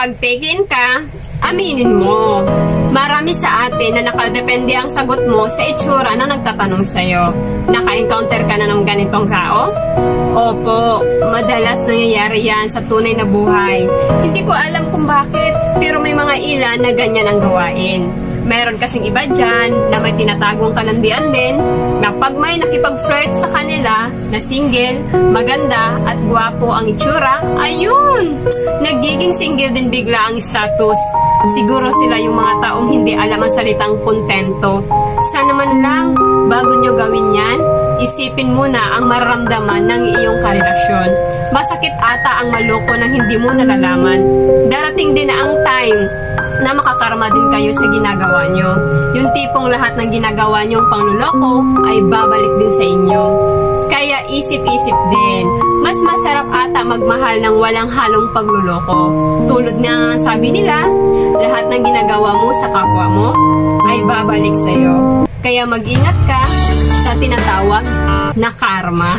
Kapag taken ka, aminin mo. Marami sa atin na nakadepende ang sagot mo sa itsura ng nagtatanong sa'yo. Naka-encounter ka na ng ganitong tao? Opo, madalas nangyayari yan sa tunay na buhay. Hindi ko alam kung bakit, pero may mga ilan na ganyan ang gawain. Meron kasing iba dyan na may tinatagong kalandian din na pag may nakipag-flirt sa kanila na single, maganda at gwapo ang itsura, ayun! Nagiging single din bigla ang status. Siguro sila yung mga taong hindi alam ang salitang kontento. Sana man lang, bago nyo gawin yan, isipin muna ang mararamdaman ng iyong karelasyon. Masakit ata ang maloko nang hindi mo nalalaman. Darating din na ang time na makakarma din kayo sa ginagawa nyo. Yung tipong lahat ng ginagawa nyong pangluloko ay babalik din sa inyo. Kaya isip-isip din. Mas masarap ata magmahal ng walang halong pagluloko. Tulad nga sabi nila, lahat ng ginagawa mo sa kapwa mo ay babalik sa'yo. Kaya mag-ingat ka sa tinatawag na karma.